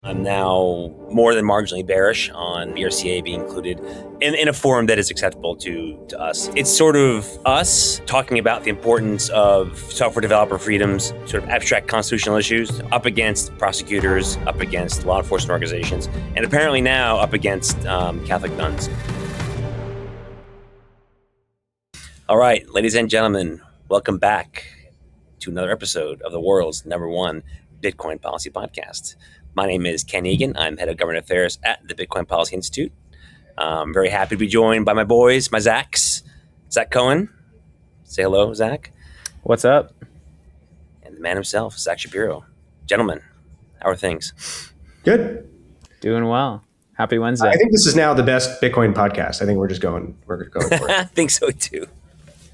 I'm now more than marginally bearish on BRCA being included in a forum that is acceptable to us. It's sort of us talking about the importance of software developer freedoms, sort of abstract constitutional issues, up against prosecutors, up against law enforcement organizations, and apparently now up against Catholic nuns. All right, ladies and gentlemen, welcome back to another episode of the world's #1 Bitcoin Policy Podcast. My name is Ken Egan. I'm head of government affairs at the Bitcoin Policy Institute. I'm very happy to be joined by my boys, my Zachs. Zach Cohen. Say hello, Zach. What's up? And the man himself, Zach Shapiro. Gentlemen, how are things? Good. Doing well. Happy Wednesday. I think this is now the best Bitcoin podcast. I think we're going for it. I think so too.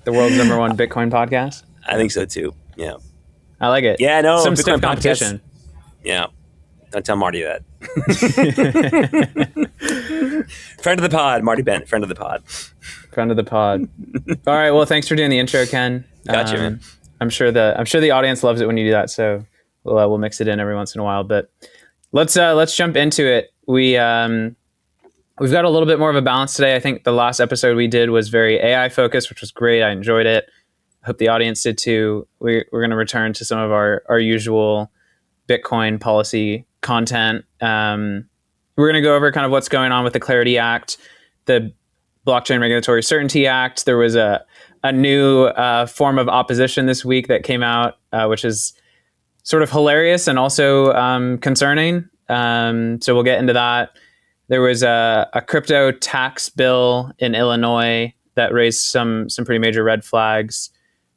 The world's #1 Bitcoin podcast? I think so too. Yeah. I like it. Yeah, no. Some Bitcoin stiff competition. Yeah. Don't tell Marty that. Friend of the pod, Marty Bent, friend of the pod. Friend of the pod. All right. Well, thanks for doing the intro, Ken. Gotcha, man. I'm sure the audience loves it when you do that. So we'll mix it in every once in a while. But let's jump into it. We've got a little bit more of a balance today. I think the last episode we did was very AI focused, which was great. I enjoyed it. I hope the audience did too. We're going to return to some of our usual Bitcoin policy content. We're going to go over kind of what's going on with the Clarity Act, the Blockchain Regulatory Certainty Act. There was a new form of opposition this week that came out, which is sort of hilarious and also concerning. So we'll get into that. There was a crypto tax bill in Illinois that raised some pretty major red flags.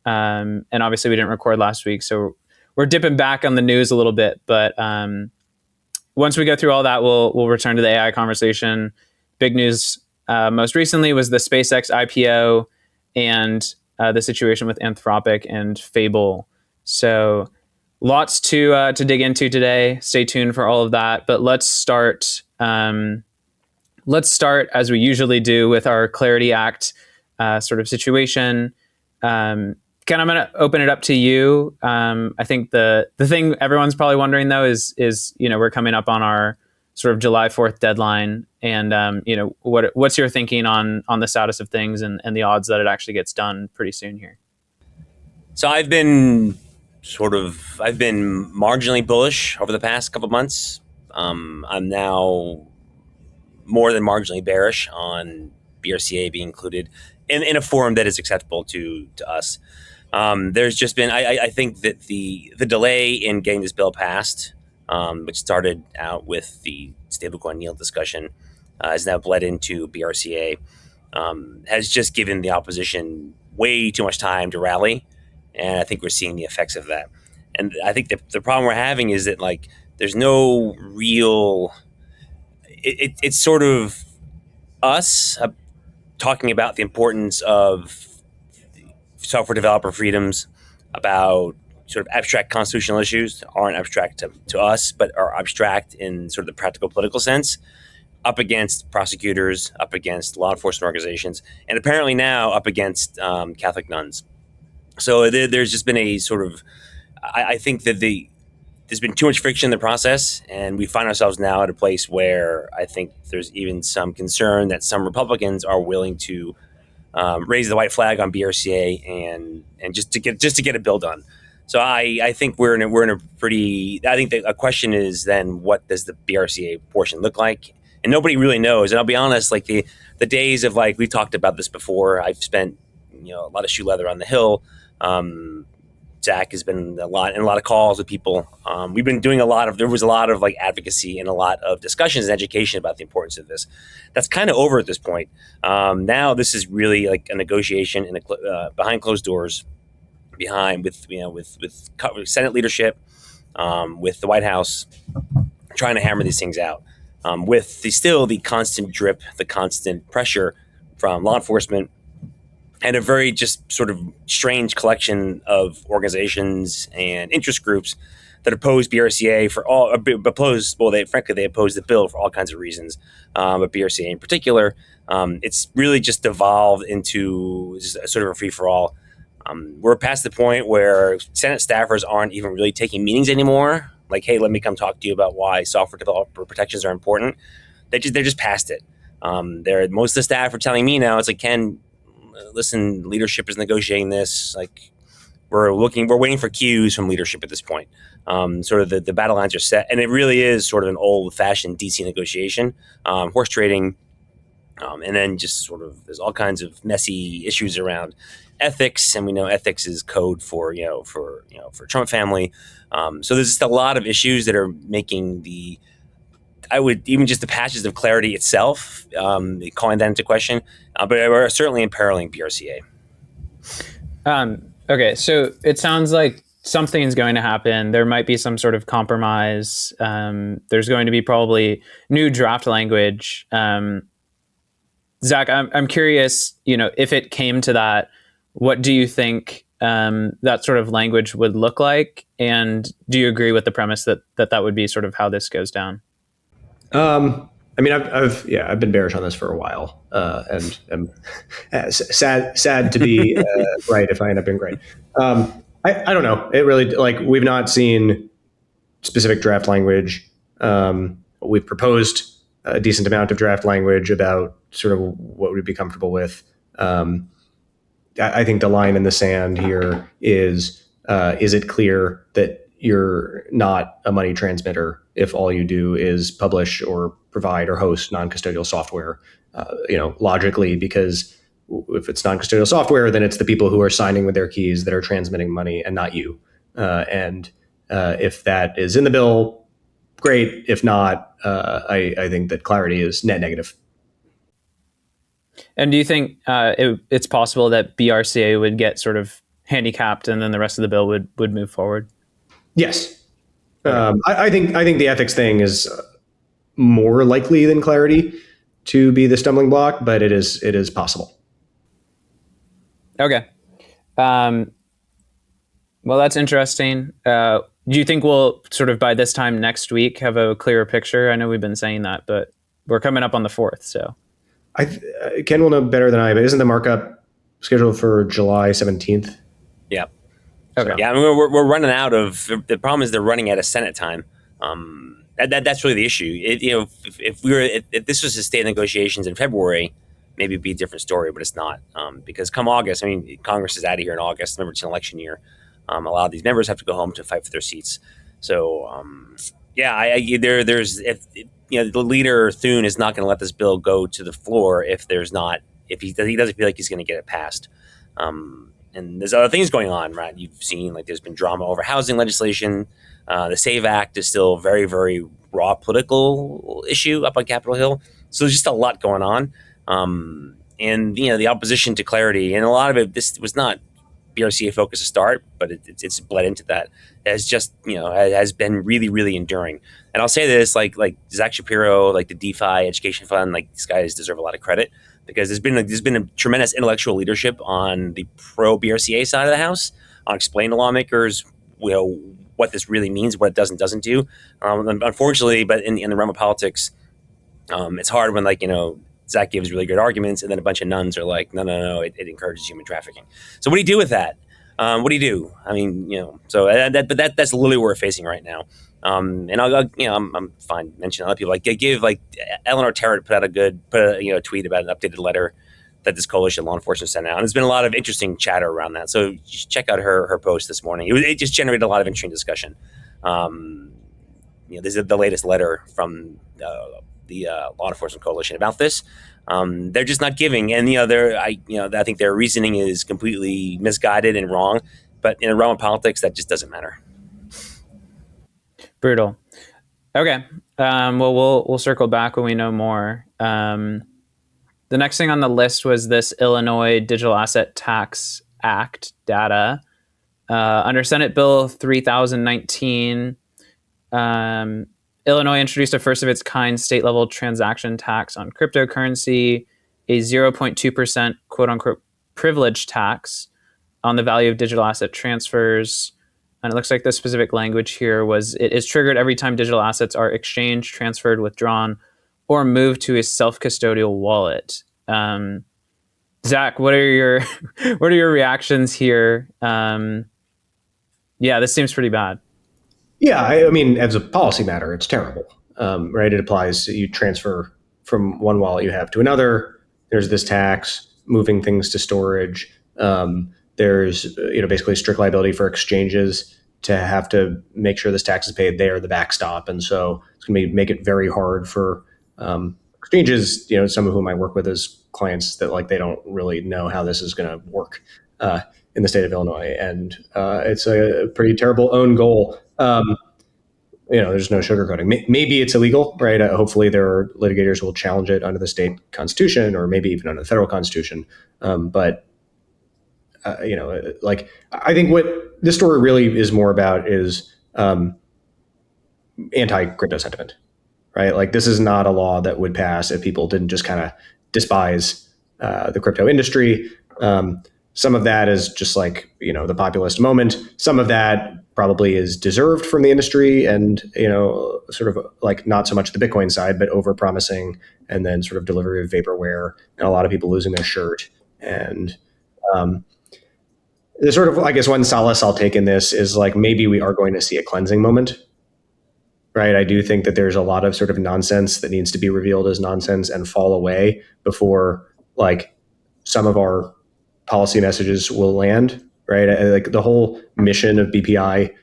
And obviously we didn't record last week, so we're dipping back on the news a little bit. But once we go through all that, we'll return to the AI conversation. Big news most recently was the SpaceX IPO and the situation with Anthropic and Fable. So lots to dig into today. Stay tuned for all of that. But let's start as we usually do with our Clarity Act sort of situation. Ken, I'm going to open it up to you. I think the thing everyone's probably wondering though is we're coming up on our sort of July 4th deadline, and what's your thinking on the status of things and the odds that it actually gets done pretty soon here? So I've been marginally bullish over the past couple of months. I'm now more than marginally bearish on BRCA being included in a forum that is acceptable to us. There's just been, I think that the delay in getting this bill passed, which started out with the stablecoin yield discussion, has now bled into BRCA, has just given the opposition way too much time to rally. And I think we're seeing the effects of that. And I think the problem we're having is that there's no real, it's sort of us talking about the importance of software developer freedoms, about sort of abstract constitutional issues that aren't abstract to us, but are abstract in sort of the practical political sense, up against prosecutors, up against law enforcement organizations, and apparently now up against Catholic nuns. So there's just been a sort of, I think that there's been too much friction in the process, and we find ourselves now at a place where I think there's even some concern that some Republicans are willing to raise the white flag on BRCA and just to get a bill done. So I think we're in a pretty. I think a question is then, what does the BRCA portion look like? And nobody really knows. And I'll be honest, the days of we've talked about this before. I've spent a lot of shoe leather on the Hill. Zach has been in a lot of calls with people. We've been doing there was a lot of advocacy and a lot of discussions and education about the importance of this. That's kind of over at this point. Now this is really a negotiation in behind closed doors, with Senate leadership, with the White House, trying to hammer these things out, with the constant drip, the constant pressure from law enforcement, and a very just sort of strange collection of organizations and interest groups that oppose BRCA they oppose the bill for all kinds of reasons, but BRCA in particular. It's really just devolved into just a sort of a free-for-all. We're past the point where Senate staffers aren't even really taking meetings anymore like, hey, let me come talk to you about why software developer protections are important. They're just past it. Most of the staff are telling me now, it's like, Ken, listen, leadership is negotiating this. Like, we're waiting for cues from leadership at this point. Sort of the battle lines are set, and it really is sort of an old-fashioned DC negotiation, horse trading, and then just sort of there's all kinds of messy issues around ethics, and we know ethics is code for Trump family. So there's just a lot of issues that are making I would even just the patches of clarity itself, calling that into question, but we're certainly imperiling BRCA. Okay, so it sounds like something's going to happen. There might be some sort of compromise. There's going to be probably new draft language. Zach, I'm curious, if it came to that, what do you think that sort of language would look like? And do you agree with the premise that would be sort of how this goes down? I mean, I've been bearish on this for a while, and am sad to be right if I end up being right. I don't know. It really, like, we've not seen specific draft language. We've proposed a decent amount of draft language about sort of what we'd be comfortable with. I think the line in the sand here is it clear that you're not a money transmitter if all you do is publish or provide or host non-custodial software, logically, because if it's non-custodial software, then it's the people who are signing with their keys that are transmitting money and not you. And if that is in the bill, great. If not, I think that clarity is net negative. And do you think it's possible that BRCA would get sort of handicapped and then the rest of the bill would move forward? Yes. I think the ethics thing is more likely than clarity to be the stumbling block, but it is possible. Okay. Well, that's interesting. Do you think we'll sort of by this time next week have a clearer picture? I know we've been saying that, but we're coming up on the 4th, so. Ken will know better than I, but isn't the markup scheduled for July 17th? Yeah. Okay. Yeah, I mean, we're running out of. The problem is they're running out of Senate time. That's really the issue. If this was a state of negotiations in February, maybe it'd be a different story, but it's not, because come August, I mean, Congress is out of here in August. Remember, it's an election year. A lot of these members have to go home to fight for their seats. So, there's the leader Thune is not going to let this bill go to the floor if he doesn't feel like he's going to get it passed. And there's other things going on, right? You've seen, like, there's been drama over housing legislation. The SAVE Act is still a very, very raw political issue up on Capitol Hill. So there's just a lot going on. And the opposition to clarity, and a lot of it, this was not BRCA focus to start, but it's bled into that. Has just has been really, really enduring. And I'll say this, like Zach Shapiro, like the DeFi Education Fund, like, these guys deserve a lot of credit, because there's been a tremendous intellectual leadership on the pro BRCA side of the house on explaining to lawmakers what this really means, what it does and doesn't do. Unfortunately, but in the realm of politics, it's hard when, Zach gives really good arguments, and then a bunch of nuns are like, no, it encourages human trafficking. So what do you do with that? What do you do? I mean, so that's literally what we're facing right now. And I'm fine mentioning other people. Like, Eleanor Terrett put a tweet about an updated letter that this coalition law enforcement sent out, and there's been a lot of interesting chatter around that. So just check out her post this morning. It just generated a lot of interesting discussion. This is the latest letter from the law enforcement coalition about this. They're just not giving, and I think their reasoning is completely misguided and wrong. But in a realm of politics, that just doesn't matter. Brutal. Okay. Well, we'll circle back when we know more. The next thing on the list was this Illinois Digital Asset Tax Act data. Under Senate Bill 3019, Illinois introduced a first of its kind state level transaction tax on cryptocurrency, a 0.2% quote unquote privilege tax on the value of digital asset transfers. And it looks like the specific language here was it is triggered every time digital assets are exchanged, transferred, withdrawn, or moved to a self-custodial wallet. Zach, what are your reactions here? This seems pretty bad. Yeah, I mean, as a policy matter, it's terrible, right? It applies. You transfer from one wallet you have to another. There's this tax, moving things to storage. There's basically strict liability for exchanges to have to make sure this tax is paid. They are the backstop, and so it's going to make it very hard for exchanges. Some of whom I work with as clients that they don't really know how this is going to work in the state of Illinois, and it's a pretty terrible own goal. There's no sugarcoating. Maybe it's illegal, right? Hopefully, there are litigators who will challenge it under the state constitution, or maybe even under the federal constitution. But I think what this story really is more about is anti-crypto sentiment, right? Like, this is not a law that would pass if people didn't just kind of despise the crypto industry. Some of that is just the populist moment. Some of that probably is deserved from the industry, and sort of not so much the Bitcoin side, but over promising, and then sort of delivery of vaporware, and a lot of people losing their shirt. And the sort of, I guess, one solace I'll take in this is maybe we are going to see a cleansing moment, right? I do think that there's a lot of sort of nonsense that needs to be revealed as nonsense and fall away before some of our policy messages will land, right? The whole mission of BPI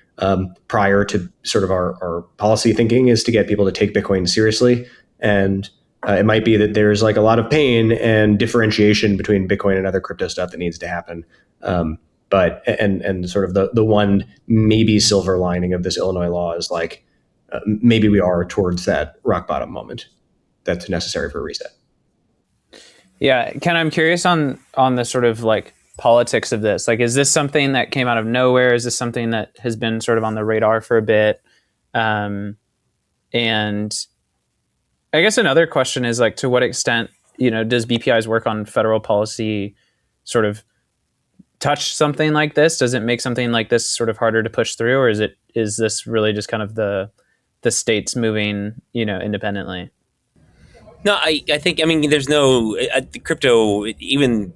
prior to sort of our policy thinking is to get people to take Bitcoin seriously. And it might be that there's a lot of pain and differentiation between Bitcoin and other crypto stuff that needs to happen. But sort of the one maybe silver lining of this Illinois law is maybe we are towards that rock bottom moment that's necessary for a reset. Yeah, Ken, I'm curious on the sort of politics of this. Is this something that came out of nowhere? Is this something that has been sort of on the radar for a bit? And I guess another question is to what extent does BPI's work on federal policy sort of touch something like this? Does it make something like this sort of harder to push through, or is this really just kind of the states moving independently? No, I think, there's no the crypto, even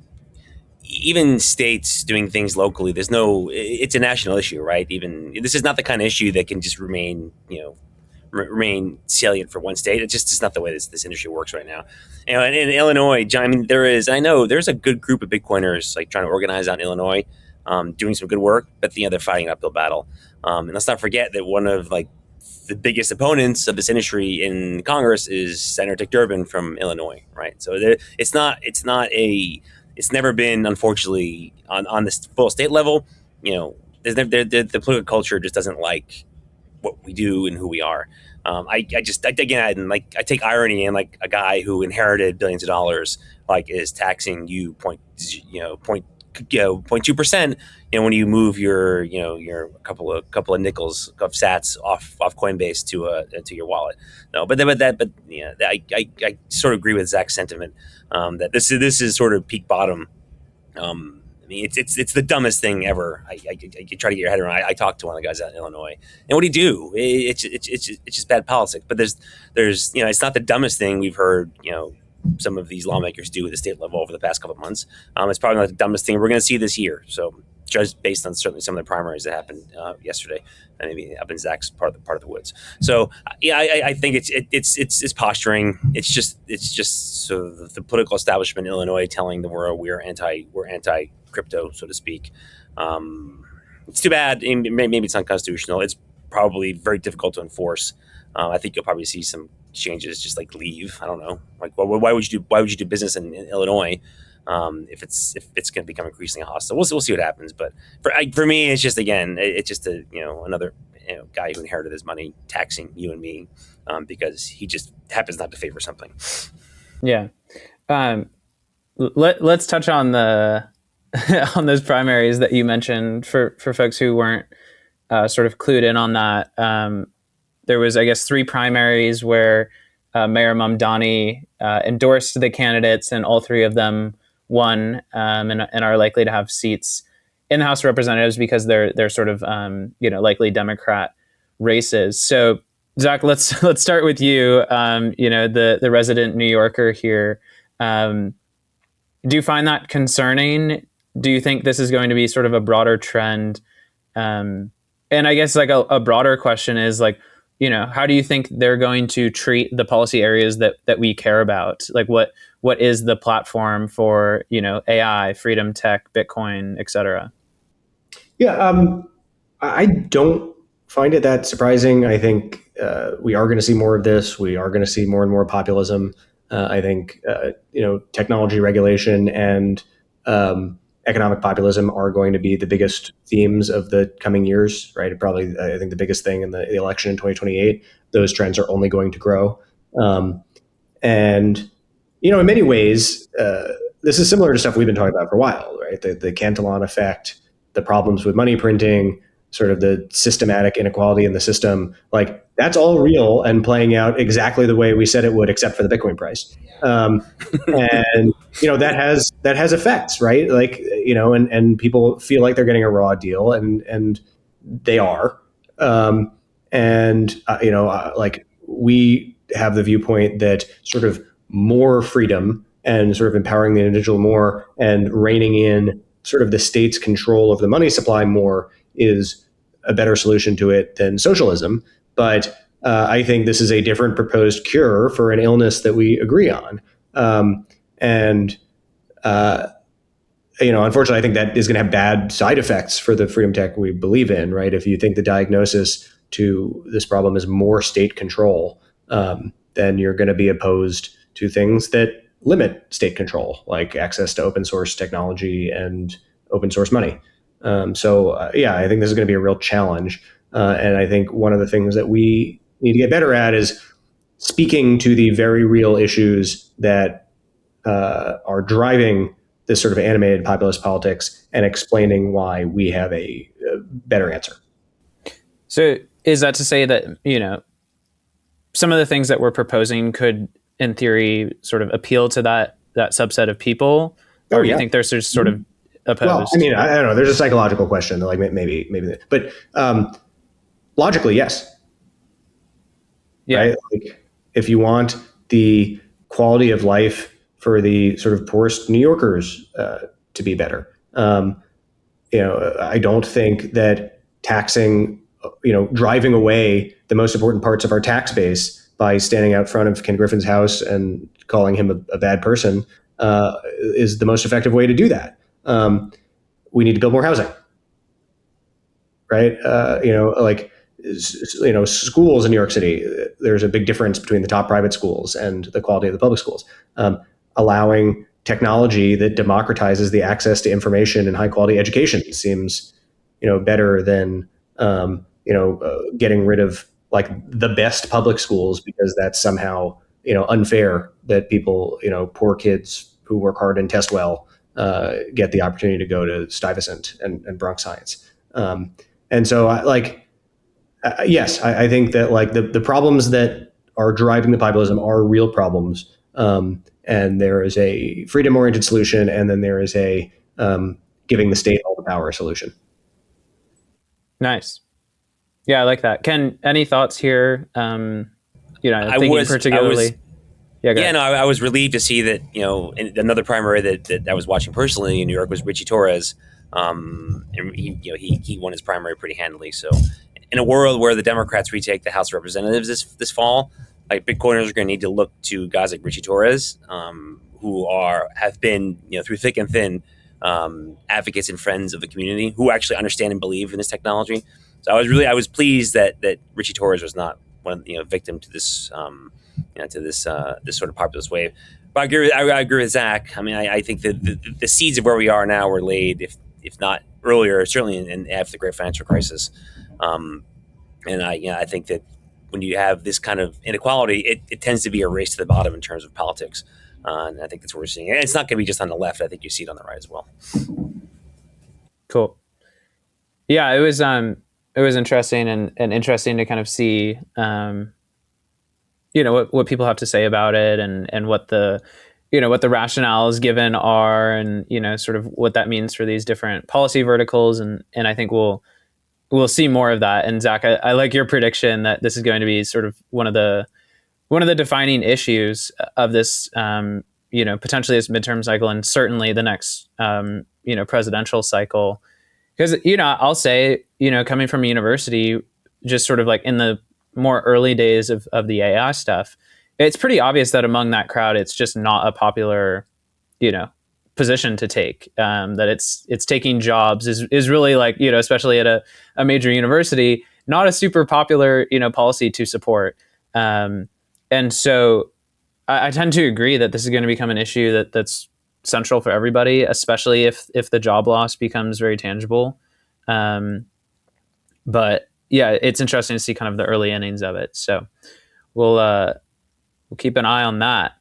states doing things locally. There's no, it's a national issue, right? Even this is not the kind of issue that can just remain remain salient for one state. It's not the way this industry works right now. And in Illinois, John, I know there's a good group of Bitcoiners trying to organize out in Illinois, doing some good work, but they're fighting an uphill battle. And let's not forget that one of the biggest opponents of this industry in Congress is Senator Dick Durbin from Illinois, right? So it's never been, unfortunately, on this full state level. The political culture just doesn't like what we do and who we are. I take irony in a guy who inherited billions of dollars is taxing you 0.2%. When you move your couple of nickels of Sats off Coinbase to your wallet. No, but I sort of agree with Zach's sentiment that this is sort of peak bottom. It's the dumbest thing ever. I try to get your head around. I talked to one of the guys out in Illinois, and what do you do? It's just bad politics. But there's it's not the dumbest thing we've heard some of these lawmakers do at the state level over the past couple of months. It's probably not the dumbest thing we're going to see this year. So, just based on certainly some of the primaries that happened yesterday, and maybe up in Zach's part of the woods. So, I think it's posturing. It's just sort of the political establishment in Illinois telling the world we're anti crypto, so to speak. It's too bad. Maybe it's unconstitutional. It's probably very difficult to enforce. I think you'll probably see some changes just leave. I don't know. Why would you do business in Illinois if it's going to become increasingly hostile? We'll see what happens. But for me, it's just another guy who inherited his money taxing you and me because he just happens not to favor something. Yeah. Let's touch on on those primaries that you mentioned for folks who weren't sort of clued in on that. There was, I guess, 3 primaries where Mayor Mamdani endorsed the candidates, and all 3 of them won and are likely to have seats in the House of Representatives because they're sort of likely Democrat races. So, Zach, let's start with you. The resident New Yorker here. Do you find that concerning? Do you think this is going to be sort of a broader trend? And I guess like a broader question is like, how do you think they're going to treat the policy areas that we care about? Like what is the platform for, AI, freedom, tech, Bitcoin, et cetera? Yeah, I don't find it that surprising. I think we are going to see more of this. We are going to see more and more populism. I think technology regulation and economic populism are going to be the biggest themes of the coming years. Right? Probably, I think the biggest thing in the election in 2028. Those trends are only going to grow, and in many ways, this is similar to stuff we've been talking about for a while. Right? The Cantillon effect, the problems with money printing, sort of the systematic inequality in the system, like that's all real and playing out exactly the way we said it would, except for the Bitcoin price. And that has effects, right? Like and people feel like they're getting a raw deal, and they are. Like we have the viewpoint that sort of more freedom and sort of empowering the individual more and reining in sort of the state's control of the money supply more is a better solution to it than socialism. But I think this is a different proposed cure for an illness that we agree on. And unfortunately, I think that is going to have bad side effects for the freedom tech we believe in, right? If you think the diagnosis to this problem is more state control, then you're going to be opposed to things that limit state control, like access to open source technology and open source money. I think this is going to be a real challenge. And I think one of the things that we need to get better at is speaking to the very real issues that are driving this sort of animated populist politics and explaining why we have a better answer. So is that to say that, some of the things that we're proposing could, in theory, sort of appeal to that subset of people? Or do you think they're sort of opposed? Well, I mean, I don't know. There's a psychological question, like maybe, but logically, yes. Yeah. Right? Like, if you want the quality of life for the sort of poorest New Yorkers to be better, I don't think that taxing, driving away the most important parts of our tax base by standing out front of Ken Griffin's house and calling him a bad person is the most effective way to do that. We need to build more housing, right? Schools in New York City, there's a big difference between the top private schools and the quality of the public schools. Allowing technology that democratizes the access to information and high quality education seems, better than, getting rid of like the best public schools because that's somehow, unfair that people, poor kids who work hard and test well, get the opportunity to go to Stuyvesant and Bronx Science. And so yes, I think that like the problems that are driving the populism are real problems. And there is a freedom-oriented solution, and then there is a giving the state all the power solution. Nice. Yeah, I like that. Ken, any thoughts here? Thinking particularly. I was relieved to see that, another primary that I was watching personally in New York was Richie Torres. And he won his primary pretty handily. So in a world where the Democrats retake the House of Representatives this fall, like Bitcoiners are going to need to look to guys like Richie Torres, who have been, through thick and thin, advocates and friends of the community who actually understand and believe in this technology. So I was pleased that Richie Torres was not one victim to this this sort of populist wave. But I agree with Zach. I mean, I think that the seeds of where we are now were laid, if not earlier, certainly after the Great Financial Crisis. And I think that when you have this kind of inequality, it tends to be a race to the bottom in terms of politics. And I think that's what we're seeing. And it's not going to be just on the left. I think you see it on the right as well. Cool. Yeah, it was interesting and interesting to kind of see, what people have to say about it and what the rationales given are and, sort of what that means for these different policy verticals. And I think we'll see more of that. And Zach, I like your prediction that this is going to be sort of one of the defining issues of this, potentially this midterm cycle and certainly the next, presidential cycle. Because, I'll say, coming from a university, just sort of like in the more early days of the AI stuff, it's pretty obvious that among that crowd, it's just not a popular, position to take. That it's taking jobs is really like, especially at a major university, not a super popular, policy to support. And so I tend to agree that this is going to become an issue that's central for everybody, especially if the job loss becomes very tangible. But yeah, it's interesting to see kind of the early innings of it. So we'll keep an eye on that.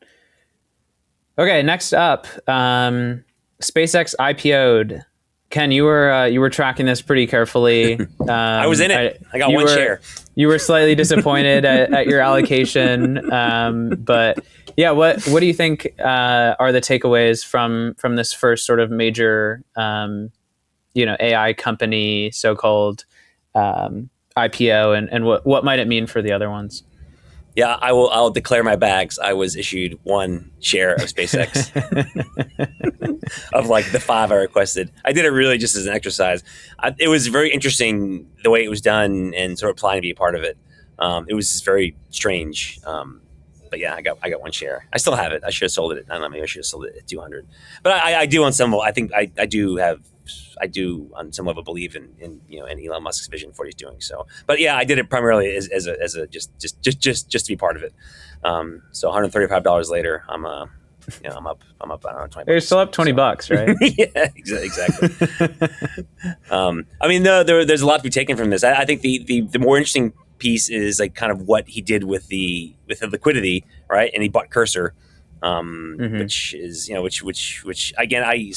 Okay, next up, SpaceX IPO'd. Ken, you were tracking this pretty carefully. I was in it. I got one share. You were slightly disappointed at your allocation, but yeah, what do you think are the takeaways from this first sort of major, AI company, so-called IPO, and what might it mean for the other ones? Yeah, I'll declare my bags. I was issued one share of SpaceX of like the 5 I requested. I did it really just as an exercise. It was very interesting the way it was done and sort of applying to be a part of it. It was very strange. But yeah, I got one share. I still have it. I should have sold it. I don't know. Maybe I should have sold it at 200. But I do on some level. I think I do on some level believe in Elon Musk's vision for what he's doing. So, but yeah, I did it primarily as a just to be part of it. So $135 later, I'm up. I don't know, $20. You're still up $20, right? Yeah, exactly. I mean, there's a lot to be taken from this. I think the more interesting piece is like kind of what he did with the liquidity, right? And he bought Cursor, which is which again I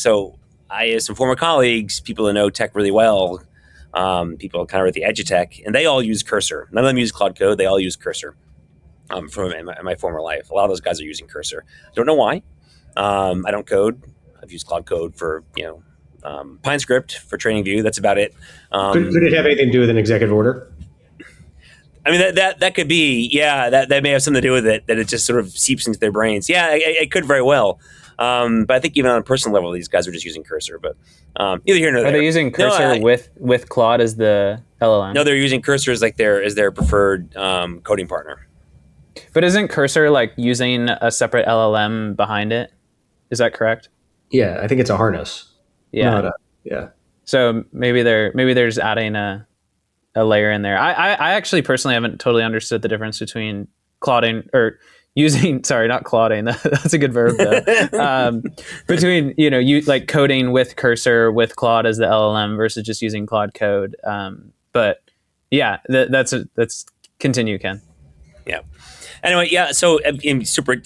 have some former colleagues, people who know tech really well, people kind of at the edge of tech, and they all use Cursor. None of them use Cloud Code. They all use Cursor from in my former life. A lot of those guys are using Cursor. Don't know why. I don't code. I've used Cloud Code for, PineScript for training view. That's about it. Could it have anything to do with an executive order? I mean, that could be, yeah, that may have something to do with it, that it just sort of seeps into their brains. Yeah, it could very well. But I think even on a personal level, these guys are just using Cursor. But neither here nor there. Are they using Cursor with Claude as the LLM? No, they're using Cursor as like their preferred coding partner. But isn't Cursor like using a separate LLM behind it? Is that correct? Yeah, I think it's a harness. Yeah. Yeah. So maybe they're just adding a layer in there. I actually personally haven't totally understood the difference between clouding or using, sorry, not clouding. That's a good verb though. Between, you like coding with Cursor with Claude as the LLM versus just using Claude Code. But yeah, that's continue, Ken. Yeah. Anyway, yeah. So in super,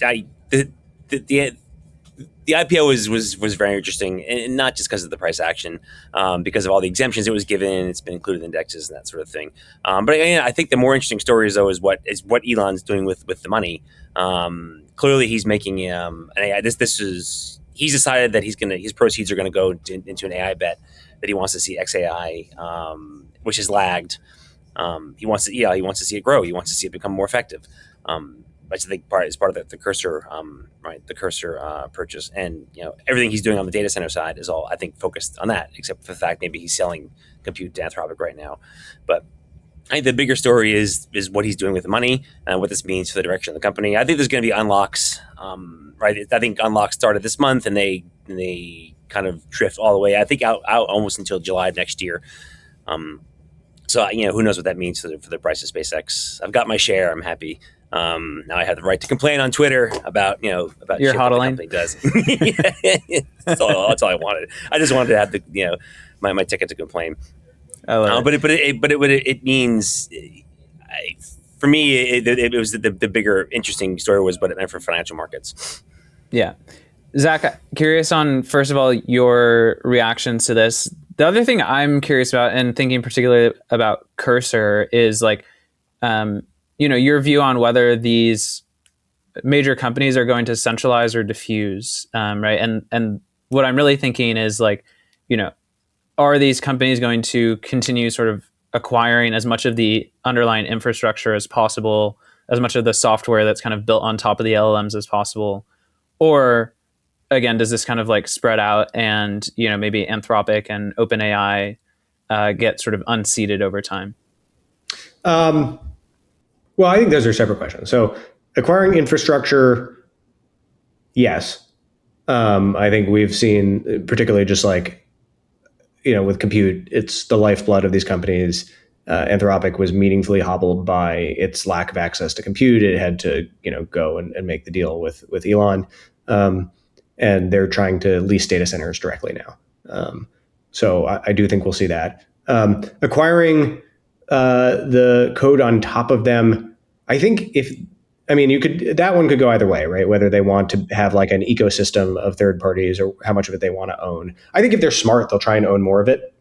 the IPO was very interesting, and not just because of the price action, because of all the exemptions it was given. It's been included in indexes and that sort of thing. But again, I think the more interesting story is what Elon's doing with the money. Clearly, he's making an AI. He's decided that his proceeds are gonna go into an AI bet that he wants to see XAI, which has lagged. He wants to see it grow. He wants to see it become more effective. Which I think is part of the Cursor, right? The Cursor purchase, and everything he's doing on the data center side is all, I think, focused on that, except for the fact maybe he's selling compute to Anthropic right now. But I think the bigger story is what he's doing with the money and what this means for the direction of the company. I think there's going to be unlocks, right? I think unlocks started this month, and they kind of drift all the way, I think, out almost until July of next year. So who knows what that means for the price of SpaceX. I've got my share. I'm happy. Now I have the right to complain on Twitter about your hodling. The company does. Yeah, that's all I wanted. I just wanted to have my ticket to complain. But it means, for me, it was the bigger interesting story was what it meant for financial markets. Yeah, Zach, curious on, first of all, your reactions to this. The other thing I'm curious about, and thinking particularly about Cursor, is like, your view on whether these major companies are going to centralize or diffuse, right? And what I'm really thinking is like, are these companies going to continue sort of acquiring as much of the underlying infrastructure as possible, as much of the software that's kind of built on top of the LLMs as possible? Or again, does this kind of like spread out and, maybe Anthropic and OpenAI get sort of unseated over time? Well, I think those are separate questions. So acquiring infrastructure, yes. I think we've seen, particularly just like, with compute, it's the lifeblood of these companies. Anthropic was meaningfully hobbled by its lack of access to compute. It had to, go and make the deal with Elon. And they're trying to lease data centers directly now. So I do think we'll see that. Acquiring the code on top of them, I think that one could go either way, right? Whether they want to have like an ecosystem of third parties or how much of it they want to own. I think if they're smart, they'll try and own more of it.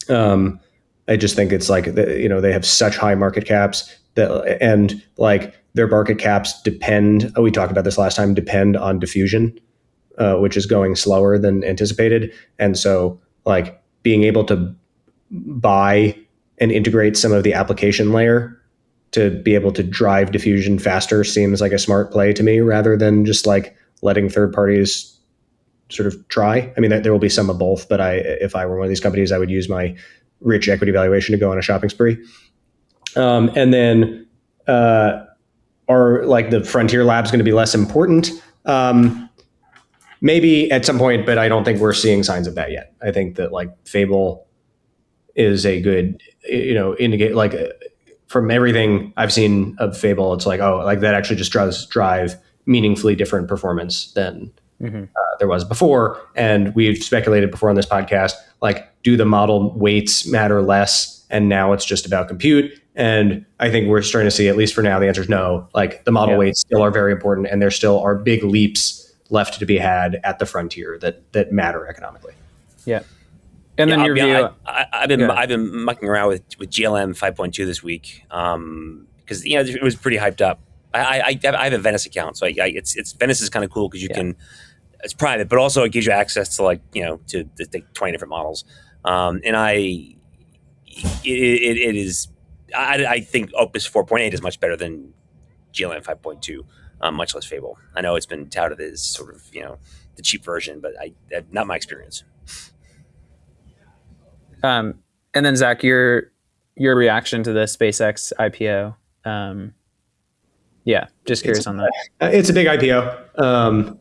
I just think it's like, they have such high market caps and like their market caps depend, we talked about this last time, depend on diffusion, which is going slower than anticipated. And so like being able to buy and integrate some of the application layer to be able to drive diffusion faster seems like a smart play to me, rather than just like letting third parties sort of try. I mean, there will be some of both, but if I were one of these companies, I would use my rich equity valuation to go on a shopping spree. And then are like the frontier labs going to be less important? Maybe at some point, but I don't think we're seeing signs of that yet. I think that like Fable is a good, indicate, like from everything I've seen of Fable, it's like, oh, like that actually just does drive meaningfully different performance than there was before. And we've speculated before on this podcast, like, do the model weights matter less? And now it's just about compute. And I think we're starting to see, at least for now, the answer is no. Like the model weights still are very important, and there still are big leaps left to be had at the frontier that matter economically. Yeah. And then your view. I've been mucking around with GLM 5.2 this week because it was pretty hyped up. I have a Venice account, so it's Venice is kind of cool because you can. It's private, but also it gives you access to to the 20 different models, and it is. I think Opus 4.8 is much better than GLM 5.2, much less Fable. I know it's been touted as sort of the cheap version, but not my experience. And then Zach, your reaction to the SpaceX IPO. Just curious on that. It's a big IPO.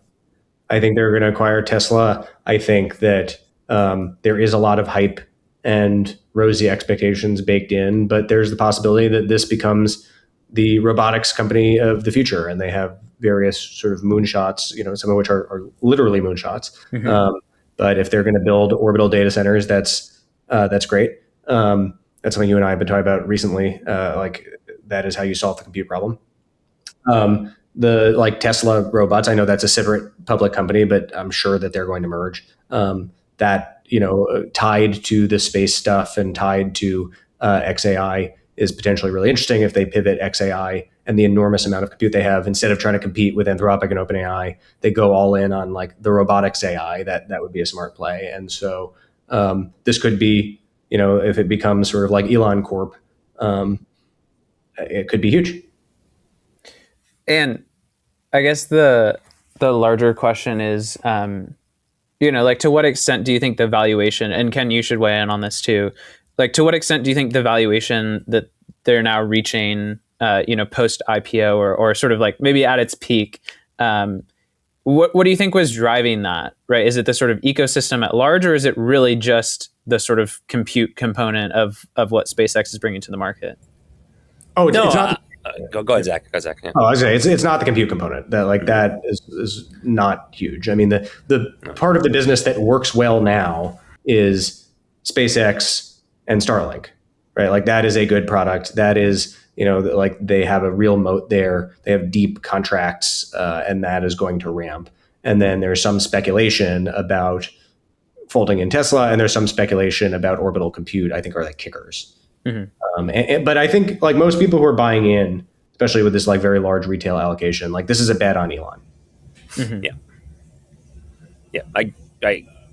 I think they're going to acquire Tesla. I think that there is a lot of hype and rosy expectations baked in, but there's the possibility that this becomes the robotics company of the future, and they have various sort of moonshots, some of which are literally moonshots. But if they're going to build orbital data centers, that's great. That's something you and I have been talking about recently. Like that is how you solve the compute problem. The Tesla robots, I know that's a separate public company, but I'm sure that they're going to merge. That tied to the space stuff and tied to XAI is potentially really interesting if they pivot XAI and the enormous amount of compute they have. Instead of trying to compete with Anthropic and OpenAI, they go all in on like the robotics AI. That would be a smart play. And so this could be, if it becomes sort of like Elon Corp, it could be huge. And I guess the larger question is, to what extent do you think the valuation, and Ken, you should weigh in on this too, like to what extent do you think the valuation that they're now reaching, post IPO or sort of like maybe at its peak, what do you think was driving that, right? Is it the sort of ecosystem at large, or is it really just the sort of compute component of what SpaceX is bringing to the market? Oh, it's not. Go ahead, Zach. Yeah. Oh, I was saying it's not the compute component that is not huge. I mean, the part of the business that works well now is SpaceX and Starlink, right? Like that is a good product. That is, like they have a real moat there. They have deep contracts, and that is going to ramp. And then there's some speculation about folding in Tesla, and there's some speculation about orbital compute, I think, are like kickers. But I think like most people who are buying in, especially with this like very large retail allocation, like this is a bet on Elon. Yeah, I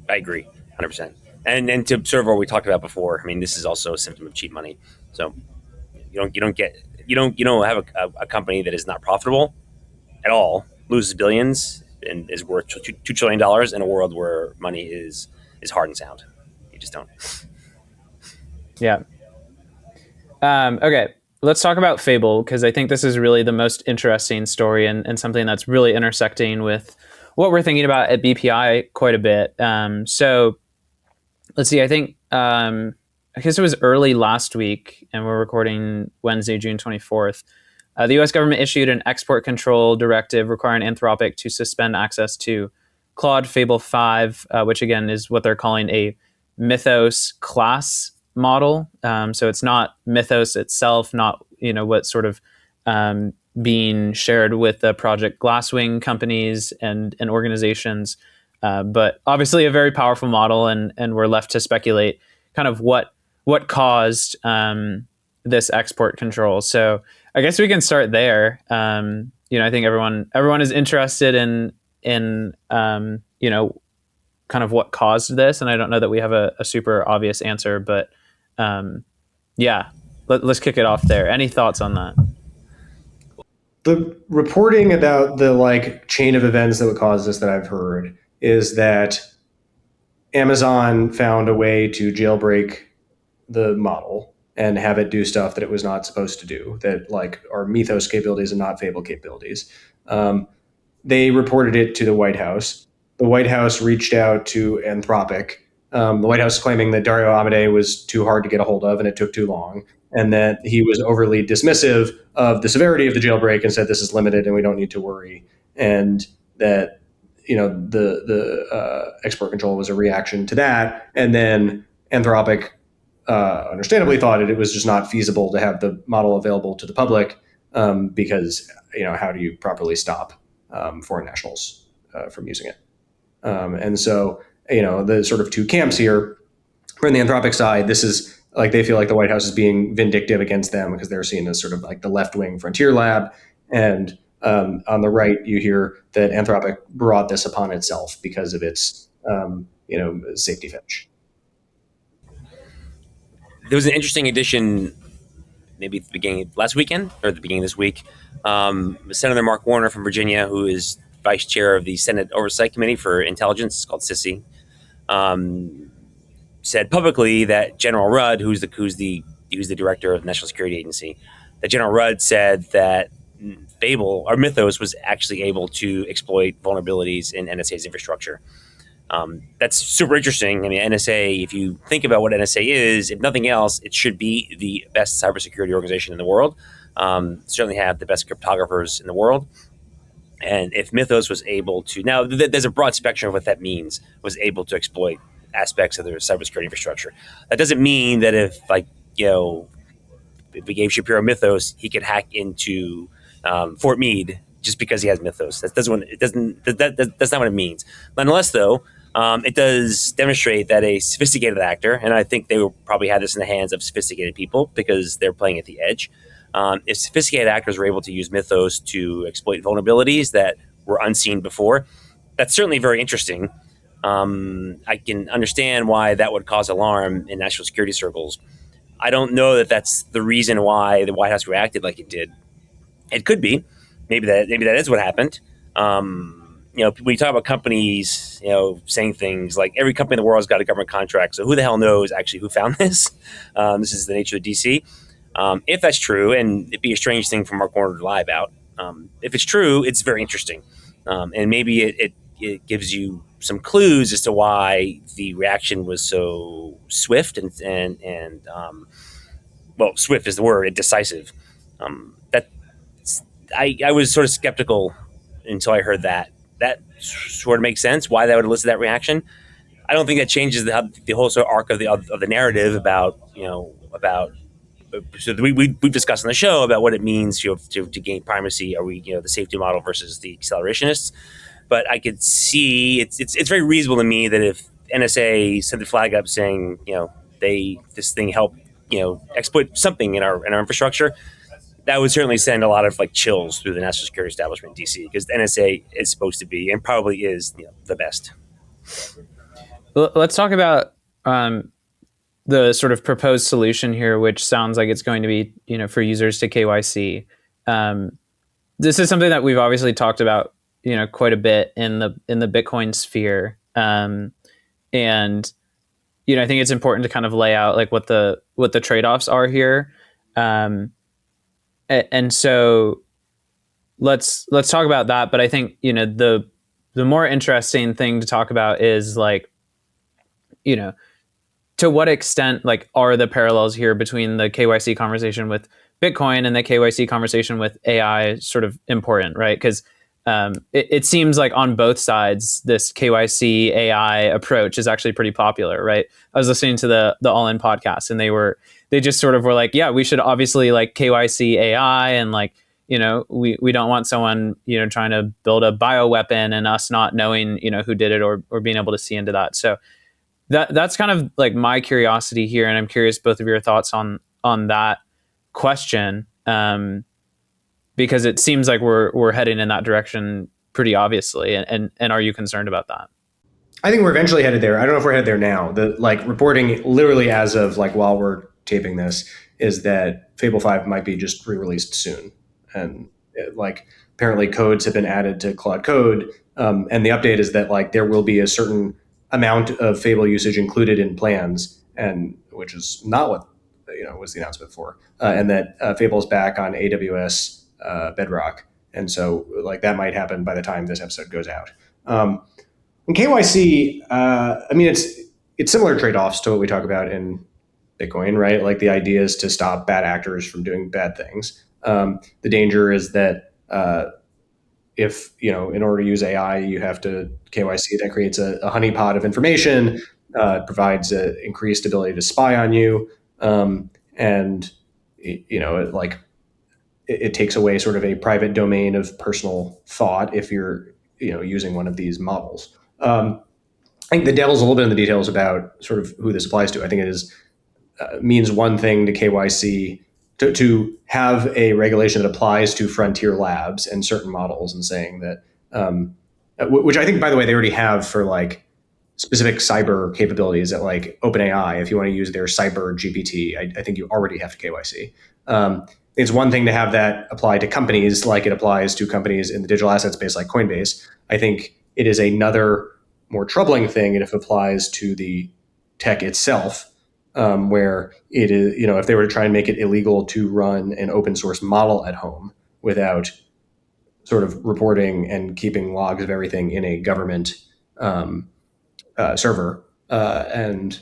agree 100%. And to sort of what we talked about before, I mean, this is also a symptom of cheap money. So you don't have a company that is not profitable at all, loses billions, and is worth $2 trillion in a world where money is hard and sound. You just don't. Yeah. Okay, let's talk about Fable, because I think this is really the most interesting story, and something that's really intersecting with what we're thinking about at BPI quite a bit. So let's see, I think, I guess it was early last week, and we're recording Wednesday, June 24th. The US government issued an export control directive requiring Anthropic to suspend access to Claude Fable 5, which again is what they're calling a Mythos class model. So it's not Mythos itself, not what's sort of being shared with the Project Glasswing companies and organizations, but obviously a very powerful model, and we're left to speculate kind of what caused this export control. So I guess we can start there. I think everyone is interested in kind of what caused this, and I don't know that we have a super obvious answer, but yeah, let's kick it off there. Any thoughts on that? The reporting about the chain of events that would cause this that I've heard is that Amazon found a way to jailbreak the model and have it do stuff that it was not supposed to do, that are Mythos capabilities and not Fable capabilities. They reported it to the White House. The White House reached out to Anthropic. The White House claiming that Dario Amodei was too hard to get a hold of and it took too long, and that he was overly dismissive of the severity of the jailbreak and said this is limited and we don't need to worry, and that the export control was a reaction to that. And then Anthropic understandably thought it was just not feasible to have the model available to the public, because how do you properly stop foreign nationals from using it? And so the sort of two camps here. From the Anthropic side, this is they feel like the White House is being vindictive against them because they're seen as sort of like the left-wing frontier lab. And on the right, you hear that Anthropic brought this upon itself because of its safety fetish. There was an interesting addition, maybe at the beginning of last weekend or at the beginning of this week. Senator Mark Warner from Virginia, who is vice chair of the Senate Oversight Committee for Intelligence, called SISI, said publicly that General Rudd, who's the director of the National Security Agency, that General Rudd said that Fable or Mythos was actually able to exploit vulnerabilities in NSA's infrastructure. That's super interesting. I mean, NSA, if you think about what NSA is, if nothing else, it should be the best cybersecurity organization in the world. Certainly have the best cryptographers in the world. And if Mythos was able to, now there's a broad spectrum of what that means, was able to exploit aspects of their cybersecurity infrastructure. That doesn't mean that if we gave Shapiro Mythos, he could hack into Fort Meade just because he has Mythos. That's not what it means. Nonetheless, though, it does demonstrate that a sophisticated actor, and I think they will probably have this in the hands of sophisticated people because they're playing at the edge. If sophisticated actors were able to use Mythos to exploit vulnerabilities that were unseen before, that's certainly very interesting. I can understand why that would cause alarm in national security circles. I don't know that that's the reason why the White House reacted like it did. It could be. Maybe that is what happened. When you talk about companies, saying things like every company in the world has got a government contract, so who the hell knows actually who found this? This is the nature of DC. If that's true, and it'd be a strange thing for Mark Warner to lie about. If it's true, it's very interesting, and maybe it gives you some clues as to why the reaction was so swift and well, swift is the word, and decisive. That I was sort of skeptical until I heard that. That sort of makes sense why that would elicit that reaction. I don't think that changes the whole sort of arc of the narrative about so we've discussed on the show about what it means to gain primacy. Are we the safety model versus the accelerationists? But I could see it's very reasonable to me that if NSA sent the flag up saying this thing helped exploit something in our infrastructure, that would certainly send a lot of chills through the national security establishment in DC, because the NSA is supposed to be and probably is the best. Let's talk about the sort of proposed solution here, which sounds like it's going to be for users to KYC. This is something that we've obviously talked about quite a bit in the Bitcoin sphere, and I think it's important to kind of lay out like what the trade-offs are here. And so let's talk about that. But I think, the more interesting thing to talk about is like, to what extent like are the parallels here between the KYC conversation with Bitcoin and the KYC conversation with AI sort of important, right? Because it seems like on both sides, this KYC AI approach is actually pretty popular, right? I was listening to the All In podcast, and they just sort of were like, yeah, we should obviously like KYC AI, and like, we don't want someone, trying to build a bioweapon and us not knowing, who did it or being able to see into that. So that's kind of like my curiosity here, and I'm curious both of your thoughts on that question, because it seems like we're heading in that direction pretty obviously, and are you concerned about that? I think we're eventually headed there. I don't know if we're headed there now. The like reporting literally as of like while we're taping this is that Fable 5 might be just re-released soon, and like apparently codes have been added to Claude Code, and the update is that like there will be a certain amount of Fable usage included in plans, and which is not what was the announcement for, and that Fable is back on AWS Bedrock, and so like that might happen by the time this episode goes out. In KYC, I mean it's similar trade-offs to what we talk about in Bitcoin, right? Like the idea is to stop bad actors from doing bad things. The danger is that if in order to use AI, you have to KYC. That creates a honeypot of information, provides an increased ability to spy on you, and it takes away sort of a private domain of personal thought if you're using one of these models. I think the devil's a little bit in the details about sort of who this applies to. I think it is means one thing to KYC. To have a regulation that applies to frontier labs and certain models, and saying that, which I think, by the way, they already have for like specific cyber capabilities at like OpenAI. If you want to use their cyber GPT, I think you already have to KYC. It's one thing to have that apply to companies like it applies to companies in the digital asset space like Coinbase. I think it is another more troubling thing if it applies to the tech itself. Where it is, if they were to try and make it illegal to run an open source model at home without sort of reporting and keeping logs of everything in a government server. And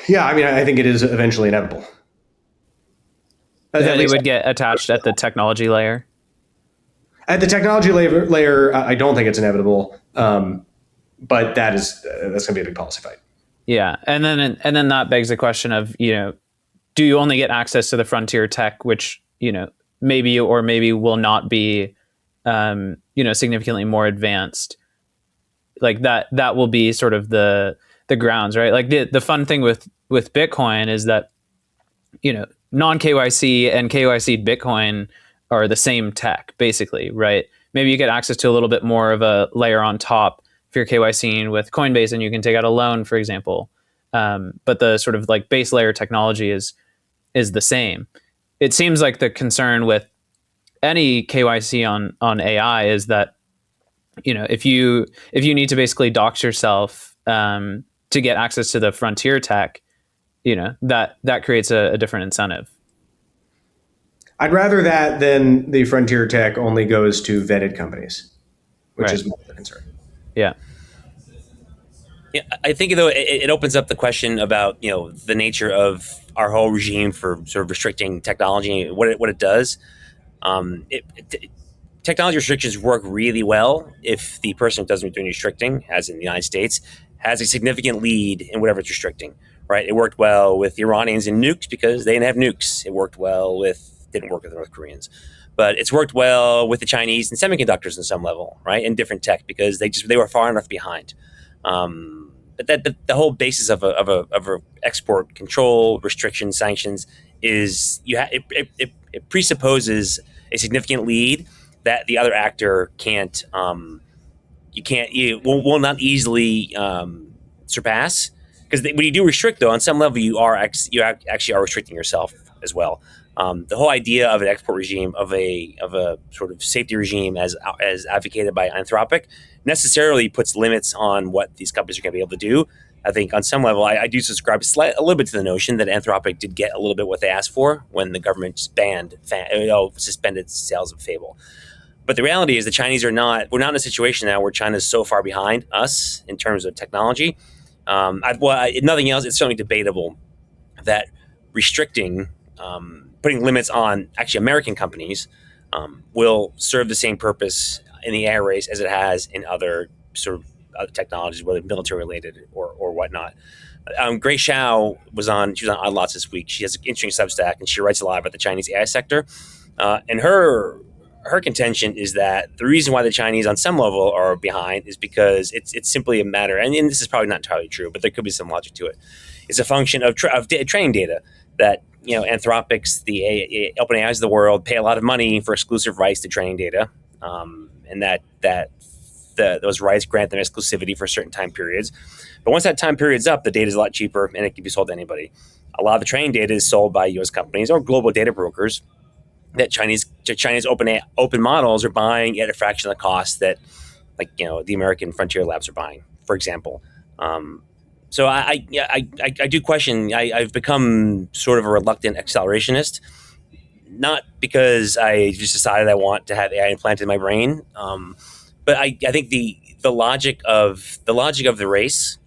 yeah, I mean, I think it is eventually inevitable. That it would get attached at the technology layer? At the technology layer, I don't think it's inevitable. But that's going to be a big policy fight. Yeah, and then that begs the question of, do you only get access to the frontier tech, which maybe or maybe will not be significantly more advanced? Like that will be sort of the grounds, right? Like the fun thing with Bitcoin is that non KYC and KYC Bitcoin are the same tech basically, right? Maybe you get access to a little bit more of a layer on top if you're KYCing with Coinbase and you can take out a loan, for example. But the sort of like base layer technology is the same. It seems like the concern with any KYC on AI is that, if you need to basically dox yourself to get access to the frontier tech, that creates a different incentive. I'd rather that than the frontier tech only goes to vetted companies, which is more of a concern. Yeah. Yeah, I think though it opens up the question about the nature of our whole regime for sort of restricting technology, what it does. Technology restrictions work really well if the person who does doing restricting, as in the United States, has a significant lead in whatever it's restricting. Right? It worked well with the Iranians and nukes because they didn't have nukes. It didn't work with the North Koreans. But it's worked well with the Chinese and semiconductors in some level, right? And different tech because they were far enough behind. But the whole basis of a export control, restriction, sanctions is it presupposes a significant lead that the other actor will not easily surpass. Because when you do restrict, though, on some level you actually are restricting yourself as well. The whole idea of an export regime, of a sort of safety regime, as advocated by Anthropic, necessarily puts limits on what these companies are going to be able to do. I think on some level, I do subscribe a little bit to the notion that Anthropic did get a little bit what they asked for when the government suspended sales of Fable. But the reality is the Chinese we're not in a situation now where China is so far behind us in terms of technology. Nothing else, it's certainly debatable that restricting, putting limits on actually American companies will serve the same purpose in the air race as it has in other sort of other technologies, whether military related or whatnot. Grace Shao was on Odd Lots this week. She has an interesting Substack, and she writes a lot about the Chinese AI sector. And her contention is that the reason why the Chinese on some level are behind is because it's simply a matter, and this is probably not entirely true, but there could be some logic to it. It's a function of training data that, Anthropics, the OpenAIs of the world pay a lot of money for exclusive rights to training data, and those rights grant them exclusivity for certain time periods. But once that time period's up, the data is a lot cheaper and it can be sold to anybody. A lot of the training data is sold by U.S. companies or global data brokers that Chinese open models are buying at a fraction of the cost that, the American frontier labs are buying, for example. So I do question. I've become sort of a reluctant accelerationist, not because I just decided I want to have AI implanted in my brain, but I think the logic of the race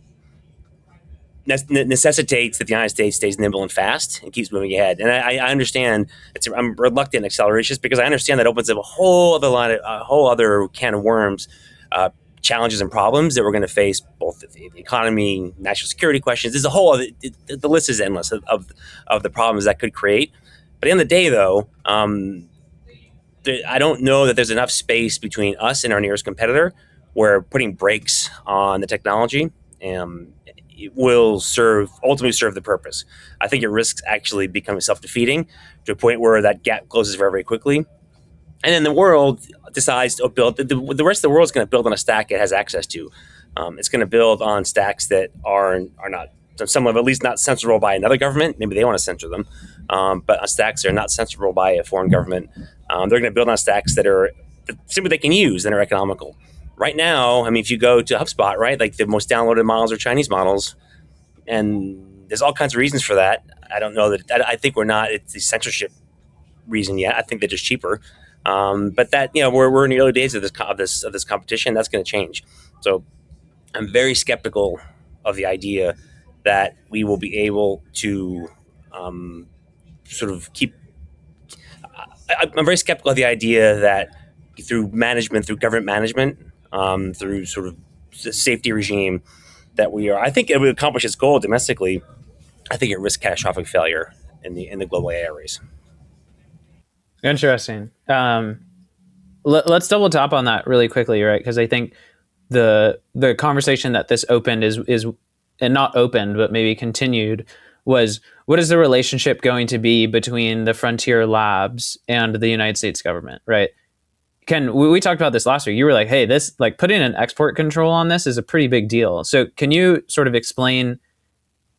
necessitates that the United States stays nimble and fast and keeps moving ahead. And I understand I'm reluctant accelerationist because I understand that opens up a whole other can of worms, challenges and problems that we're going to face, both the economy, national security questions. There's a whole other, the list is endless of the problems that could create. But at the end of the day, though, I don't know that there's enough space between us and our nearest competitor where putting brakes on the technology will ultimately serve the purpose. I think it risks actually becoming self-defeating to a point where that gap closes very, very quickly. And then the world decides to build, the rest of the world is going to build on a stack it has access to. It's going to build on stacks that are not, on some level, at least not censorable by another government. Maybe they want to censor them. But on stacks that are not censorable by a foreign government. They're going to build on stacks that simply they can use and are economical. Right now, if you go to HubSpot, right, like the most downloaded models are Chinese models, and there's all kinds of reasons for that. I don't know that. I think it's the censorship reason yet. I think they're just cheaper. But that we're in the early days of this competition. That's going to change. So I'm very skeptical of the idea that we will be able to sort of keep. I'm very skeptical of the idea that through government management, through sort of the safety regime that we are. I think it would accomplish its goal domestically. I think it risks catastrophic failure in the global AI race. Interesting. Let's double tap on that really quickly, right? Because I think the conversation that this opened is and not opened, but maybe continued, was what is the relationship going to be between the frontier labs and the United States government, right? Ken, we talked about this last week. You were like, hey, this, like, putting an export control on this is a pretty big deal. So can you sort of explain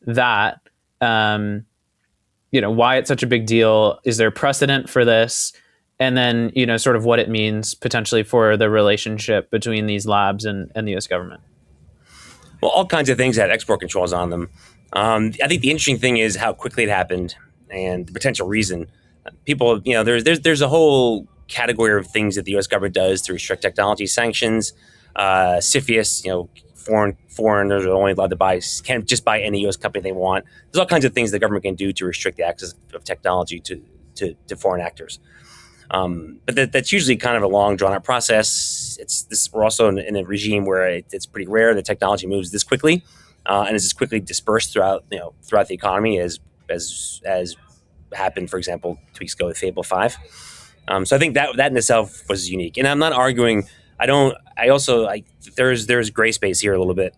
that, why it's such a big deal? Is there precedent for this? And then, sort of what it means potentially for the relationship between these labs and the US government. Well, all kinds of things had export controls on them. I think the interesting thing is how quickly it happened and the potential reason. People, there's a whole category of things that the U.S. government does to restrict technology sanctions. CFIUS, foreigners are only allowed to can't just buy any U.S. company they want. There's all kinds of things the government can do to restrict the access of technology to foreign actors. But that's usually kind of a long, drawn-out process. We're also in a regime where it's pretty rare that technology moves this quickly and is as quickly dispersed throughout the economy as happened, for example, 2 weeks ago with Fable 5. So I think that in itself was unique. And I'm not arguing. There's gray space here a little bit.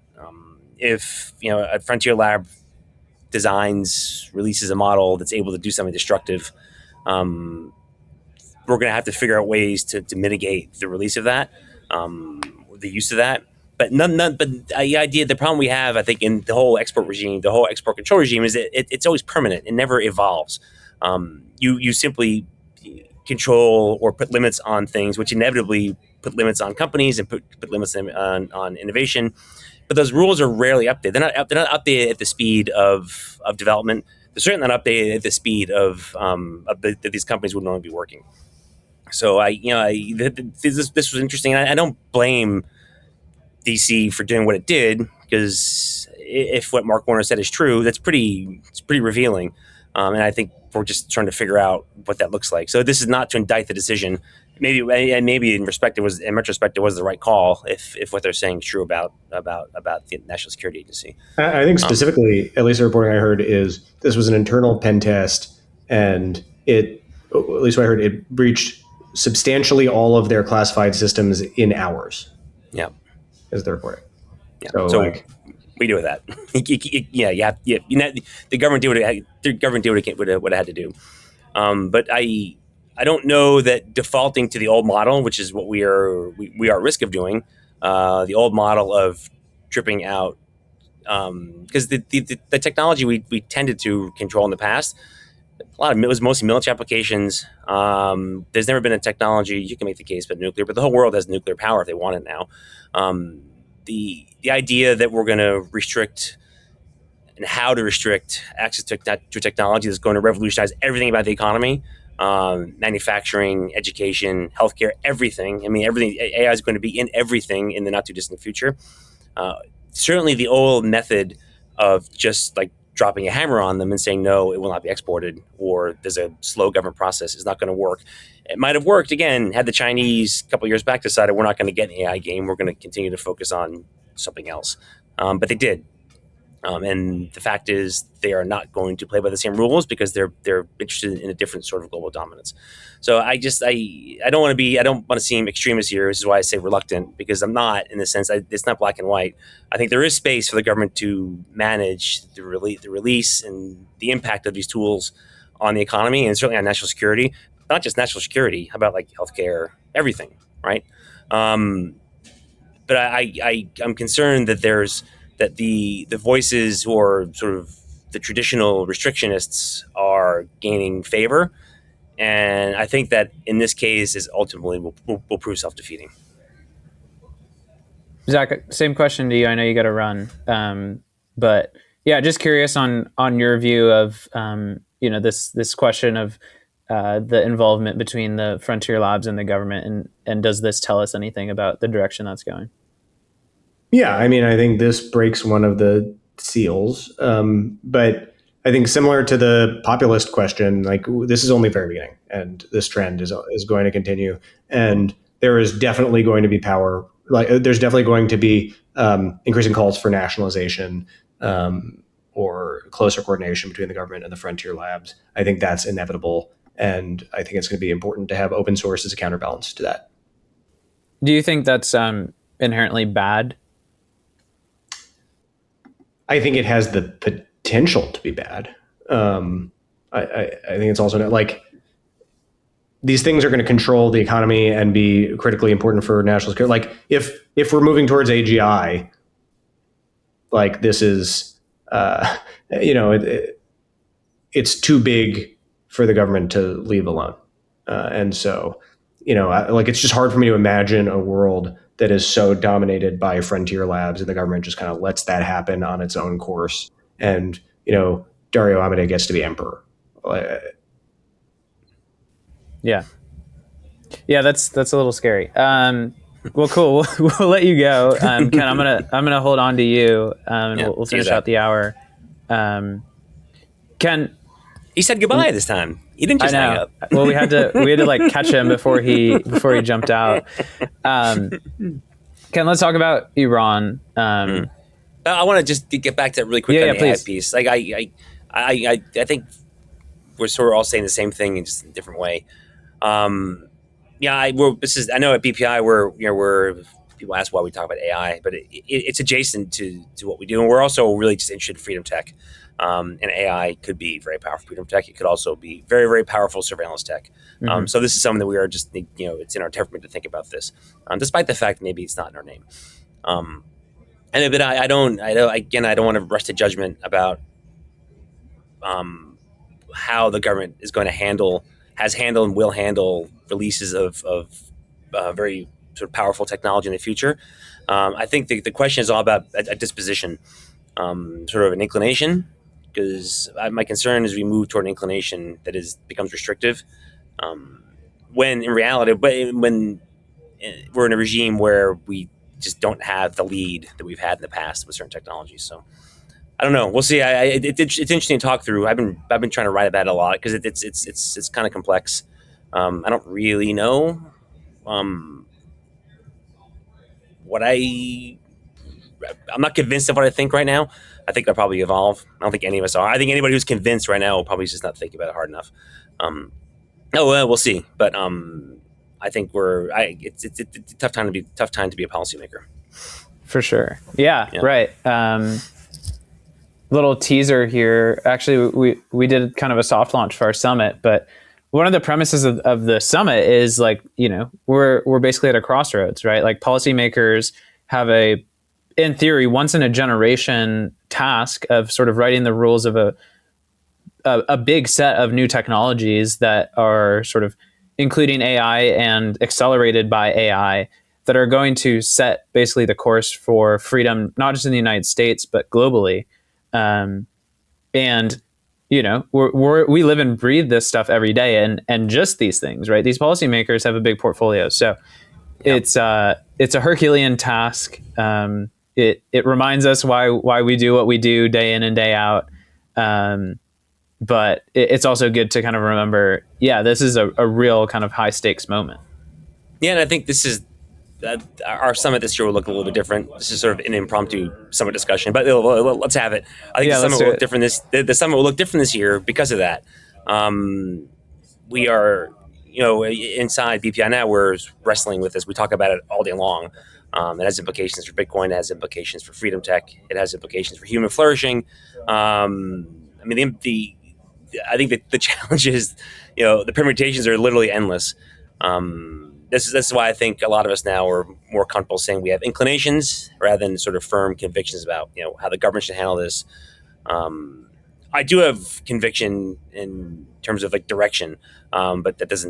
If a frontier lab releases a model that's able to do something destructive, we're going to have to figure out ways to mitigate the release of that, the use of that. But the problem we have, I think, in the whole export regime, the whole export control regime, is that it's always permanent. It never evolves. You simply control or put limits on things, which inevitably put limits on companies and put limits on innovation. but those rules are rarely updated. They're not updated at the speed of development. They're certainly not updated at the speed that these companies would normally be working. So this was interesting. I don't blame DC for doing what it did, because if what Mark Warner said is true, it's pretty revealing. And I think we're just trying to figure out what that looks like. So this is not to indict the decision. Maybe in retrospect, it was the right call if what they're saying is true about the National Security Agency. I think specifically, at least the reporting I heard, is this was an internal pen test, and at least what I heard, it breached substantially all of their classified systems in hours. Yeah, is the reporting. Yeah. So like, we do with that. The government did what it had to do. But I don't know that defaulting to the old model, which is what we are at risk of doing, the old model of dripping out, because the technology we tended to control in the past, it was mostly military applications. There's never been a technology, you can make the case, but nuclear, but the whole world has nuclear power if they want it now. The idea that we're going to restrict and how to restrict access to technology that's going to revolutionize everything about the economy, manufacturing, education, healthcare, everything. I mean, everything. AI is going to be in everything in the not too distant future. Certainly, the old method of just like dropping a hammer on them and saying no, it will not be exported, or there's a slow government process, is not going to work. It might have worked again had the Chinese a couple of years back decided we're not going to get an AI game. We're going to continue to focus on something else, but they did. And the fact is, they are not going to play by the same rules because they're interested in a different sort of global dominance. So I don't want to seem extremist here. This is why I say reluctant, because I'm not, in the sense it's not black and white. I think there is space for the government to manage the release and the impact of these tools on the economy, and certainly on national security. Not just national security. How about like healthcare, everything, right? But I'm concerned that that the voices who are sort of the traditional restrictionists are gaining favor, and I think that in this case is ultimately will prove self-defeating. Zach, same question to you. I know you got to run, but yeah, just curious on your view of this question of the involvement between the frontier labs and the government, and does this tell us anything about the direction that's going? Yeah, I mean, I think this breaks one of the seals, but I think similar to the populist question, like this is only the very beginning, and this trend is going to continue, and there is definitely going to be power. Like, there's definitely going to be increasing calls for nationalization or closer coordination between the government and the frontier labs. I think that's inevitable, and I think it's going to be important to have open source as a counterbalance to that. Do you think that's inherently bad? I think it has the potential to be bad. I think it's also like these things are going to control the economy and be critically important for national security. Like if we're moving towards AGI, like this is, it's too big for the government to leave alone. And so, it's just hard for me to imagine a world that is so dominated by frontier labs and the government just kind of lets that happen on its own course. And, Dario Amodei gets to be emperor. Yeah, that's a little scary. Well, cool. We'll let you go. Ken, I'm gonna hold on to you, and we'll finish out the hour. Ken, he said goodbye this time. He didn't just hang up. Well, we had to like catch him before he jumped out. Ken, let's talk about Iran. I want to just get back to that really quick on the AI piece. Like I think we're sort of all saying the same thing in just a different way. I know at BPI we're people ask why we talk about AI, but it's adjacent to what we do, and we're also really just interested in freedom tech. And AI could be very powerful freedom tech. It could also be very, very powerful surveillance tech. Mm-hmm. So this is something that we are just, it's in our temperament to think about this, despite the fact maybe it's not in our name. But I don't want to rush to judgment about how the government is going to has handled and will handle releases of very sort of powerful technology in the future. I think the question is all about a disposition, sort of an inclination, because my concern is we move toward an inclination that becomes restrictive, when in reality, when we're in a regime where we just don't have the lead that we've had in the past with certain technologies. So I don't know. We'll see. It's interesting to talk through. I've been trying to write about it a lot because it's kind of complex. I don't really know what I'm not convinced of what I think right now. I think I'll probably evolve. I don't think any of us are. I think anybody who's convinced right now will probably just not think about it hard enough. Oh well, we'll see. But I think it's a tough time to be a policymaker. For sure. Yeah. Yeah. Right. Little teaser here. Actually, we did kind of a soft launch for our summit, but one of the premises of the summit is like, we're basically at a crossroads, right? Like policymakers have in theory, once in a generation task of sort of writing the rules of a big set of new technologies that are sort of including AI and accelerated by AI that are going to set basically the course for freedom, not just in the United States, but globally. And we live and breathe this stuff every day, and just these things, right? These policymakers have a big portfolio, so it's a Herculean task. It reminds us why we do what we do day in and day out. But it's also good to kind of remember, this is a real kind of high stakes moment. Yeah, and I think this is our summit this year will look a little bit different. This is sort of an impromptu summit discussion, but let's have it. I think the summit will look different. The summit will look different this year because of that. We are, inside BPI now, we're wrestling with this. We talk about it all day long. It has implications for Bitcoin. It has implications for freedom tech. It has implications for human flourishing. I think that the challenge is, the permutations are literally endless. This is why I think a lot of us now are more comfortable saying we have inclinations rather than sort of firm convictions about how the government should handle this. I do have conviction in terms of like direction, but what does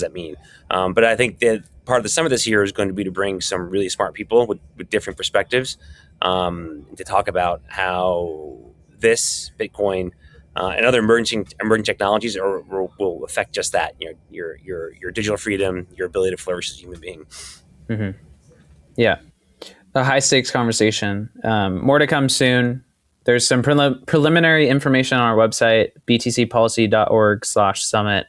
that mean? But I think that part of the summit this year is going to be to bring some really smart people with different perspectives, to talk about how this Bitcoin and other emerging technologies will affect just that. Your digital freedom, your ability to flourish as a human being. Mm-hmm. Yeah, a high stakes conversation. More to come soon. There's some preliminary information on our website, btcpolicy.org/summit.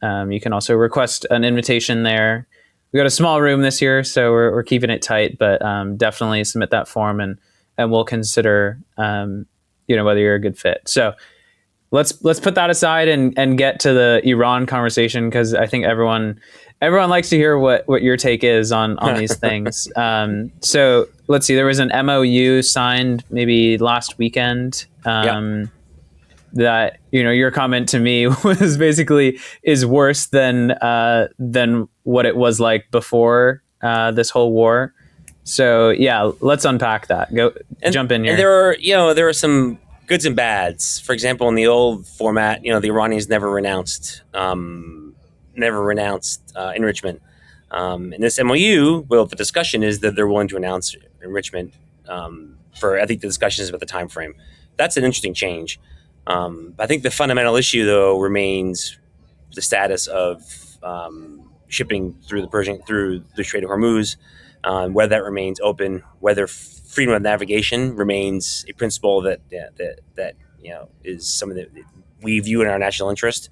You can also request an invitation there. We got a small room this year, so we're keeping it tight, but definitely submit that form and we'll consider whether you're a good fit. So let's put that aside and get to the Iran conversation, because I think everyone likes to hear what your take is on these things. So let's see. There was an MOU signed maybe last weekend. That your comment to me was basically is worse than what it was like before this whole war. So let's unpack that. Jump in here. And there are some goods and bads. For example, in the old format, the Iranians never renounced enrichment. In this MOU, the discussion is that they're willing to announce enrichment. I think the discussion is about the time frame. That's an interesting change. I think the fundamental issue, though, remains the status of shipping through the Strait of Hormuz, whether that remains open, whether freedom of navigation remains a principle that is something that we view in our national interest.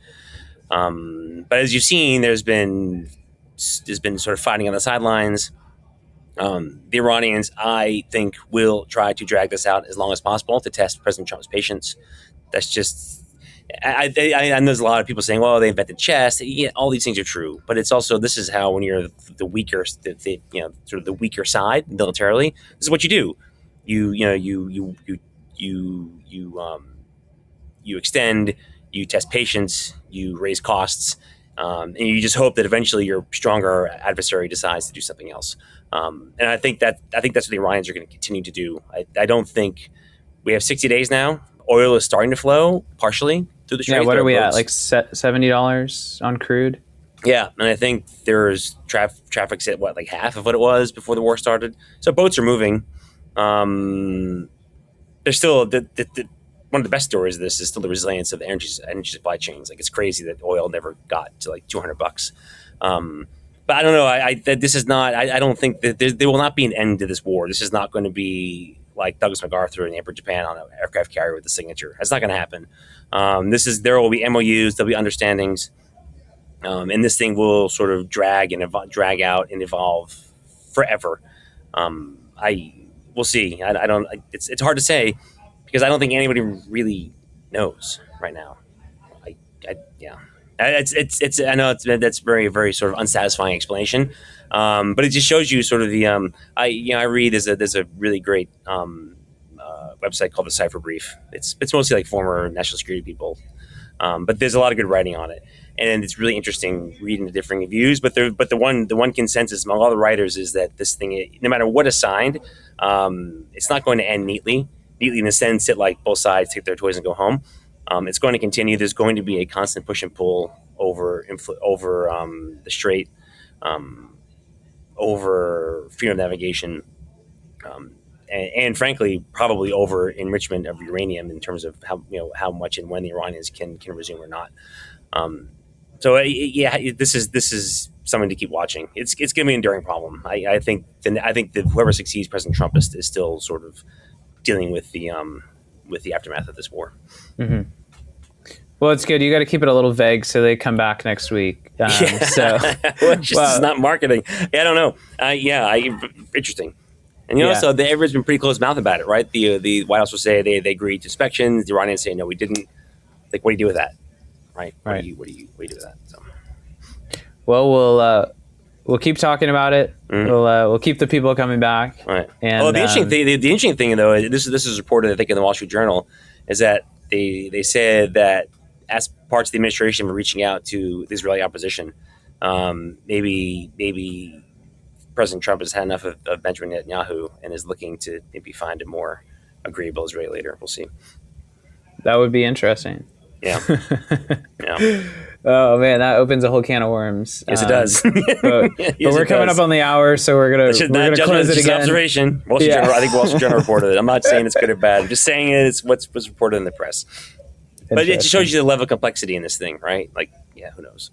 But as you've seen, there's been sort of fighting on the sidelines. The Iranians, I think, will try to drag this out as long as possible to test President Trump's patience. That's just, I know there's a lot of people saying, well, they invented chess. Yeah, all these things are true, but it's also, this is how, when you're the weaker, sort of the weaker side militarily, this is what you do. You extend, you test patience, you raise costs, and you just hope that eventually your stronger adversary decides to do something else. And I think that's what the Iranians are going to continue to do. I don't think we have 60 days now. Oil is starting to flow partially through the Strait. Yeah, what are we at? Like $70 on crude? Yeah, and I think there's traffic's at what, like half of what it was before the war started. So boats are moving. There's still one of the best stories of this is still the resilience of the energy supply chains. Like, it's crazy that oil never got to like $200. But I don't know. This is not. I don't think that there will not be an end to this war. This is not going to be like Douglas MacArthur in Emperor Japan on an aircraft carrier with a signature. That's not going to happen. There will be MOUs. There'll be understandings. And this thing will sort of drag out and evolve forever. We'll see. I don't. It's hard to say because I don't think anybody really knows right now. Yeah. It's. I know that's very very sort of unsatisfying explanation, but it just shows you sort of the. I read there's a really great website called the Cipher Brief. It's mostly like former national security people, but there's a lot of good writing on it. And it's really interesting reading the differing views. But the one consensus among all the writers is that this thing, no matter what is signed, it's not going to end neatly in the sense that like both sides take their toys and go home. It's going to continue. There's going to be a constant push and pull over the Strait, over freedom of navigation, and frankly, probably over enrichment of uranium in terms of how much and when the Iranians can resume or not. This is something to keep watching. It's going to be an enduring problem. I think that whoever succeeds President Trump is still sort of dealing with the aftermath of this war. Mm-hmm. Well, it's good. You got to keep it a little vague so they come back next week. So, it's not marketing. Yeah, I don't know. Interesting. And so everyone's been pretty close mouth about it, right? The White House will say they agreed to inspections. The Iranians say no, we didn't. Like, what do you do with that? Right. What do you do with that? So. Well, we'll keep talking about it. Mm-hmm. We'll keep the people coming back. Right. And the interesting thing though, this is reported I think in the Wall Street Journal, is that they said that as parts of the administration were reaching out to the Israeli opposition, maybe President Trump has had enough of Benjamin Netanyahu and is looking to maybe find a more agreeable Israeli leader. We'll see. That would be interesting. Yeah. Oh man, that opens a whole can of worms. Yes, it does. But we're coming up on the hour, so we're gonna close it again. Observation. Wall Street Journal, I think Wall Street Journal reported it. I'm not saying it's good or bad. I'm just saying it's what's reported in the press. But it just shows you the level of complexity in this thing, right? Like, who knows?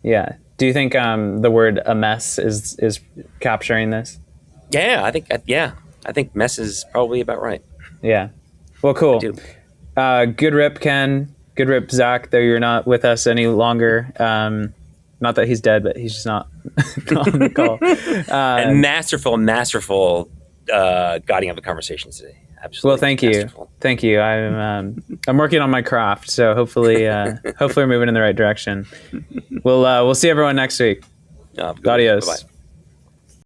Yeah. Do you think the word "a mess" is capturing this? Yeah, I think mess is probably about right. Yeah. Well, cool. Good rip, Ken. Good rip, Zach, though you're not with us any longer. Not that he's dead, but he's just not on the call. And masterful guiding of the conversation today. Absolutely. Well, thank you. I'm working on my craft, so hopefully we're moving in the right direction. We'll see everyone next week. Adios. Bye-bye.